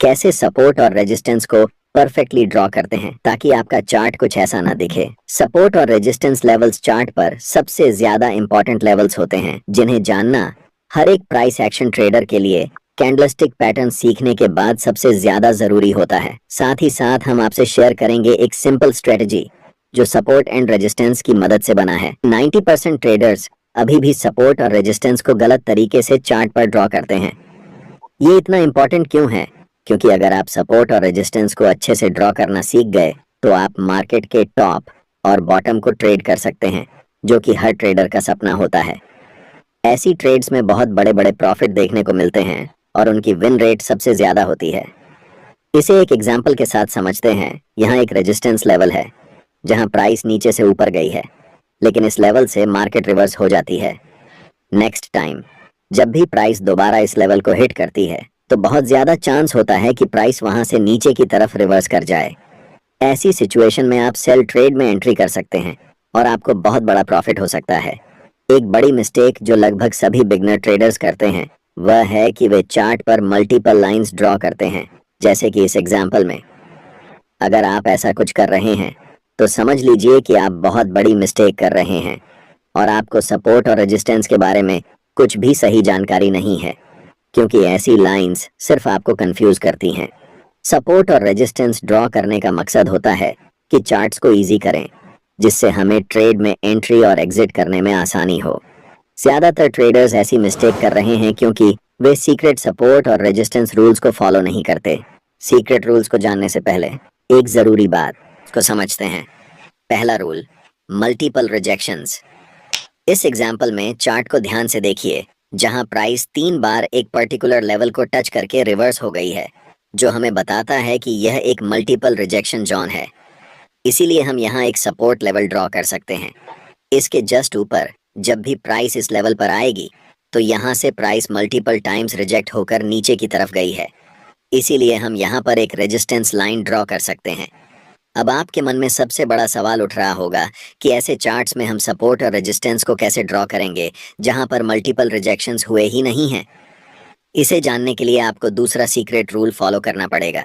कैसे सपोर्ट और रेजिस्टेंस को परफेक्टली ड्रॉ करते हैं ताकि आपका चार्ट कुछ ऐसा ना दिखे। सपोर्ट और रेजिस्टेंस लेवल्स चार्ट पर सबसे ज्यादा इंपॉर्टेंट लेवल्स होते हैं जिन्हें जानना हर एक प्राइस एक्शन ट्रेडर के लिए कैंडलस्टिक पैटर्न सीखने के बाद सबसे ज्यादा जरूरी होता है। साथ ही साथ हम आपसे शेयर करेंगे एक सिंपल स्ट्रेटजी जो सपोर्ट एंड रेजिस्टेंस की मदद से बना है। 90% ट्रेडर्स अभी भी सपोर्ट और रेजिस्टेंस को गलत तरीके से चार्ट पर ड्रॉ करते हैं। ये इतना इम्पोर्टेंट क्यों है? क्योंकि अगर आप सपोर्ट और रेजिस्टेंस को अच्छे से ड्रॉ करना सीख गए तो आप मार्केट के टॉप और बॉटम को ट्रेड कर सकते हैं, जो कि हर ट्रेडर का सपना होता है। ऐसी ट्रेड्स में बहुत बड़े बड़े प्रॉफिट देखने को मिलते हैं और उनकी विन रेट सबसे ज्यादा होती है। इसे एक एग्जाम्पल के साथ समझते हैं। यहाँ एक रेजिस्टेंस लेवल है जहाँ प्राइस नीचे से ऊपर गई है, लेकिन इस लेवल से मार्केट रिवर्स हो जाती है। नेक्स्ट टाइम जब भी प्राइस दोबारा इस लेवल को हिट करती है तो बहुत ज्यादा चांस होता है कि प्राइस वहां से नीचे की तरफ रिवर्स कर जाए। ऐसी सिचुएशन में आप सेल ट्रेड में एंट्री कर सकते हैं और आपको बहुत बड़ा प्रॉफिट हो सकता है। एक बड़ी मिस्टेक जो लगभग सभी बिगनर ट्रेडर्स करते हैं वह है कि वे चार्ट पर मल्टीपल लाइंस ड्रॉ करते हैं, जैसे कि इस एग्जाम्पल में। अगर आप ऐसा कुछ कर रहे हैं तो समझ लीजिए कि आप बहुत बड़ी मिस्टेक कर रहे हैं और आपको सपोर्ट और रेजिस्टेंस के बारे में कुछ भी सही जानकारी नहीं है, क्योंकि ऐसी लाइंस सिर्फ आपको कंफ्यूज करती हैं। सपोर्ट और रेजिस्टेंस ड्रॉ करने का मकसद होता है कि चार्ट्स को इजी करें, जिससे हमें ट्रेड में एंट्री और एग्जिट करने में आसानी हो। ज्यादातर ट्रेडर्स ऐसी मिस्टेक कर रहे हैं क्योंकि वे सीक्रेट सपोर्ट और रेजिस्टेंस रूल्स को फॉलो नहीं करते। सीक्रेट रूल्स को जानने से पहले एक जरूरी बात को समझते हैं। पहला रूल, मल्टीपल रिजेक्शंस। इस एग्जाम्पल में चार्ट को ध्यान से देखिए, जहां प्राइस 3 बार एक पर्टिकुलर लेवल को टच करके रिवर्स हो गई है, जो हमें बताता है कि यह एक मल्टीपल रिजेक्शन जोन है। इसीलिए हम यहां एक सपोर्ट लेवल ड्रॉ कर सकते हैं। इसके जस्ट ऊपर जब भी प्राइस इस लेवल पर आएगी तो यहां से प्राइस मल्टीपल टाइम्स रिजेक्ट होकर नीचे की तरफ गई है। इसीलिए हम यहां पर एक रेजिस्टेंस लाइन ड्रॉ कर सकते हैं। अब आपके मन में सबसे बड़ा सवाल उठ रहा होगा कि ऐसे चार्ट्स में हम सपोर्ट और रेजिस्टेंस को कैसे ड्रॉ करेंगे जहां पर मल्टीपल रिजेक्शंस हुए ही नहीं हैं। इसे जानने के लिए आपको दूसरा सीक्रेट रूल फॉलो करना पड़ेगा,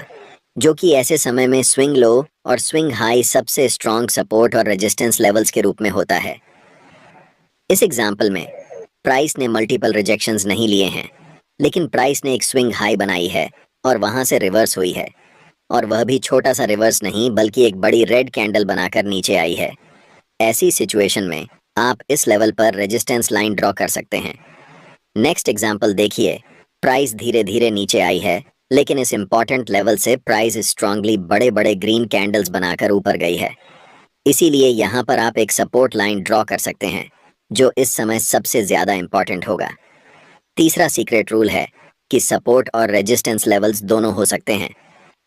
जो कि ऐसे समय में स्विंग लो और स्विंग हाई सबसे स्ट्रॉन्ग सपोर्ट और रेजिस्टेंस लेवल्स के रूप में होता है। इस एग्जाम्पल में प्राइस ने मल्टीपल रिजेक्शंस नहीं लिए हैं, लेकिन प्राइस ने एक स्विंग हाई बनाई है और वहां से रिवर्स हुई है, और वह भी छोटा सा रिवर्स नहीं बल्कि एक बड़ी रेड कैंडल बनाकर नीचे आई है। ऐसी सिचुएशन में आप इस लेवल पर रेजिस्टेंस लाइन ड्रॉ कर सकते हैं। नेक्स्ट एग्जांपल देखिए, प्राइस धीरे धीरे नीचे आई है, लेकिन इस इंपॉर्टेंट लेवल से प्राइस स्ट्रांगली बड़े बड़े ग्रीन कैंडल्स बनाकर ऊपर गई है। इसीलिए यहाँ पर आप एक सपोर्ट लाइन ड्रॉ कर सकते हैं, जो इस समय सबसे ज्यादा इंपॉर्टेंट होगा। तीसरा सीक्रेट रूल है कि सपोर्ट और रेजिस्टेंस लेवल्स दोनों हो सकते हैं।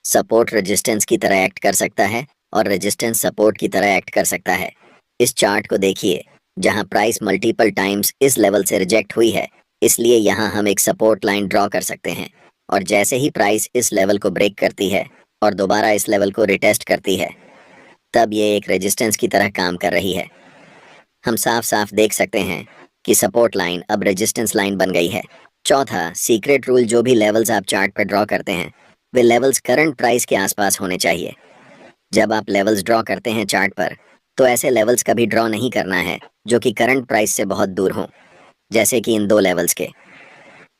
सपोर्ट रेजिस्टेंस की तरह एक्ट कर सकता है और रेजिस्टेंस सपोर्ट की तरह एक्ट कर सकता है। इस चार्ट को देखिए, जहां प्राइस मल्टीपल टाइम्स इस लेवल से रिजेक्ट हुई है, इसलिए यहां हम एक सपोर्ट लाइन ड्रॉ कर सकते हैं, और जैसे ही प्राइस इस लेवल को ब्रेक करती है और दोबारा इस लेवल को रिटेस्ट करती है, तब ये एक रेजिस्टेंस की तरह काम कर रही है। हम साफ साफ देख सकते हैं कि सपोर्ट लाइन अब रेजिस्टेंस लाइन बन गई है। चौथा सीक्रेट रूल, जो भी लेवल्स आप चार्ट पर ड्रॉ करते हैं वे लेवल्स करंट प्राइस के आसपास होने चाहिए। जब आप लेवल्स ड्रॉ करते हैं चार्ट पर, तो ऐसे लेवल्स कभी ड्रॉ नहीं करना है जो कि करंट प्राइस से बहुत दूर हों, जैसे कि इन 2 लेवल्स के,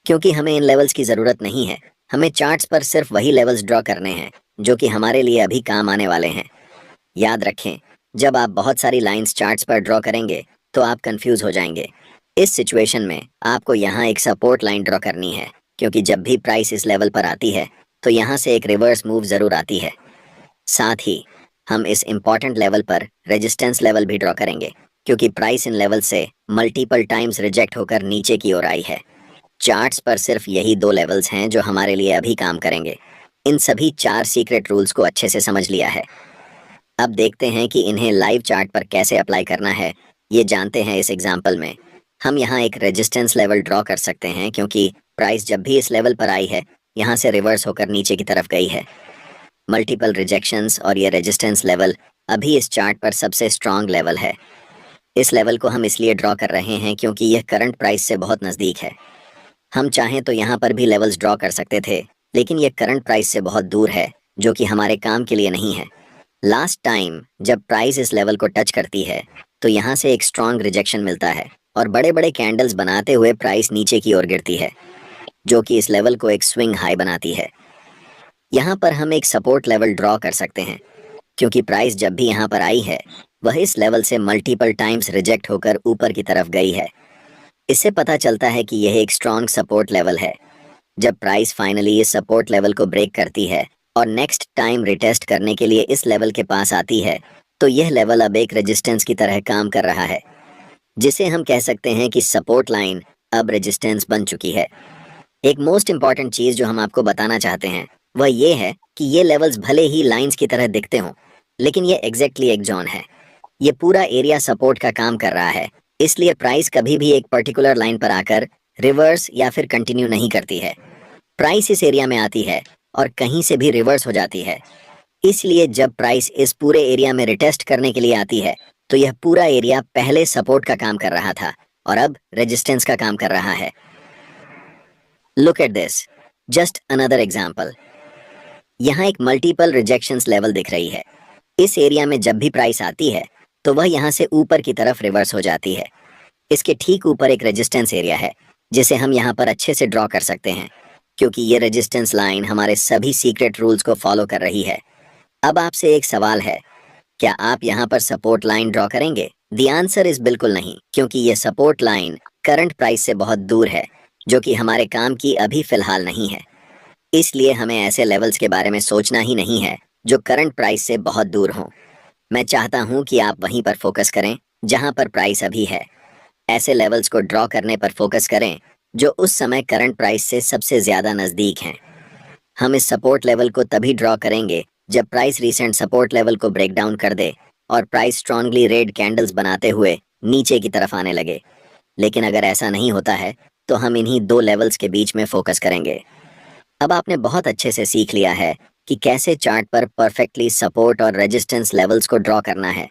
क्योंकि हमें इन लेवल्स की ज़रूरत नहीं है। हमें चार्ट्स पर सिर्फ वही लेवल्स ड्रॉ करने हैं जो कि हमारे लिए अभी काम आने वाले हैं। याद रखें, जब आप बहुत सारी लाइंस चार्ट्स पर ड्रॉ करेंगे तो आप कंफ्यूज हो जाएंगे। इस सिचुएशन में आपको यहाँ एक सपोर्ट लाइन ड्रॉ करनी है, क्योंकि जब भी प्राइस इस लेवल पर आती है तो यहाँ से एक रिवर्स मूव जरूर आती है। साथ ही हम इस इंपॉर्टेंट लेवल पर रेजिस्टेंस लेवल भी ड्रॉ करेंगे, क्योंकि प्राइस इन लेवल से मल्टीपल टाइम्स रिजेक्ट होकर नीचे की ओर आई है। चार्ट्स पर सिर्फ यही 2 लेवल्स हैं जो हमारे लिए अभी काम करेंगे। इन सभी 4 सीक्रेट रूल्स को अच्छे से समझ लिया है। अब देखते हैं कि इन्हें लाइव चार्ट पर कैसे अप्लाई करना है। ये जानते हैं इस एग्जाम्पल में। हम यहाँ एक रेजिस्टेंस लेवल ड्रॉ कर सकते हैं, क्योंकि प्राइस जब भी इस लेवल पर आई है यहाँ से रिवर्स होकर नीचे की तरफ गई है। मल्टीपल रिजेक्शंस और ये रेजिस्टेंस लेवल अभी इस चार्ट पर सबसे स्ट्रॉन्ग लेवल है। इस लेवल को हम इसलिए ड्रॉ कर रहे हैं क्योंकि यह करंट प्राइस से बहुत नज़दीक है। हम चाहें तो यहाँ पर भी लेवल्स ड्रॉ कर सकते थे, लेकिन ये करंट प्राइस से बहुत दूर है, जो कि हमारे काम के लिए नहीं है। लास्ट टाइम जब प्राइस इस लेवल को टच करती है तो यहाँ से एक स्ट्रॉन्ग रिजेक्शन मिलता है और बड़े बड़े कैंडल्स बनाते हुए प्राइस नीचे की ओर गिरती है, जो कि इस लेवल को एक स्विंग हाई बनाती है। यहाँ पर हम एक सपोर्ट लेवल ड्रॉ कर सकते हैं, क्योंकि प्राइस जब भी यहाँ पर आई है वह इस लेवल से मल्टीपल टाइम्स रिजेक्ट होकर ऊपर की तरफ गई है। इससे पता चलता है कि यह एक स्ट्रॉन्ग सपोर्ट लेवल है। जब प्राइस फाइनली इस सपोर्ट लेवल को ब्रेक करती है और नेक्स्ट टाइम रिटेस्ट करने के लिए इस लेवल के पास आती है, तो यह लेवल अब एक रेजिस्टेंस की तरह काम कर रहा है, जिसे हम कह सकते हैं कि सपोर्ट लाइन अब रेजिस्टेंस बन चुकी है। एक मोस्ट इंपॉर्टेंट चीज जो हम आपको बताना चाहते हैं वह ये है कि ये लेवल्स भले ही लाइंस की तरह दिखते हों, लेकिन ये एग्जैक्टली एक जोन है। ये पूरा एरिया सपोर्ट का काम कर रहा है, इसलिए प्राइस कभी भी एक पर्टिकुलर लाइन पर आकर रिवर्स या फिर कंटिन्यू नहीं करती है। प्राइस इस एरिया में आती है और कहीं से भी रिवर्स हो जाती है। इसलिए जब प्राइस इस पूरे एरिया में रिटेस्ट करने के लिए आती है तो यह पूरा एरिया पहले सपोर्ट का काम कर रहा था और अब रेजिस्टेंस का काम कर रहा है। Look at this, just another example. यहाँ एक मल्टीपल रिजेक्शंस लेवल दिख रही है। इस एरिया में जब भी प्राइस आती है तो वह यहाँ से ऊपर की तरफ रिवर्स हो जाती है। इसके ठीक ऊपर एक रेजिस्टेंस एरिया है जिसे हम यहाँ पर अच्छे से ड्रॉ कर सकते हैं, क्योंकि ये रेजिस्टेंस लाइन हमारे सभी सीक्रेट रूल्स को फॉलो कर रही है। अब आपसे एक सवाल है, क्या आप यहाँ पर सपोर्ट लाइन ड्रॉ करेंगे? द आंसर इज बिल्कुल नहीं, क्योंकि ये सपोर्ट लाइन करंट प्राइस से बहुत दूर है, जो कि हमारे काम की अभी फिलहाल नहीं है। इसलिए हमें ऐसे लेवल्स के बारे में सोचना ही नहीं है जो करंट प्राइस से बहुत दूर हों। मैं चाहता हूं कि आप वहीं पर फोकस करें जहां पर प्राइस अभी है। ऐसे लेवल्स को ड्रॉ करने पर फोकस करें जो उस समय करंट प्राइस से सबसे ज़्यादा नज़दीक हैं। हम इस सपोर्ट लेवल को तभी ड्रॉ करेंगे जब प्राइस रीसेंट सपोर्ट लेवल को ब्रेक डाउन कर दे और प्राइस स्ट्रांगली रेड कैंडल्स बनाते हुए नीचे की तरफ आने लगे। लेकिन अगर ऐसा नहीं होता है तो हम इन्हीं दो लेवल्स के बीच में फोकस करेंगे। अब आपने बहुत अच्छे से सीख लिया है कि कैसे चार्ट पर परफेक्टली सपोर्ट और रेजिस्टेंस लेवल्स को ड्रॉ करना है।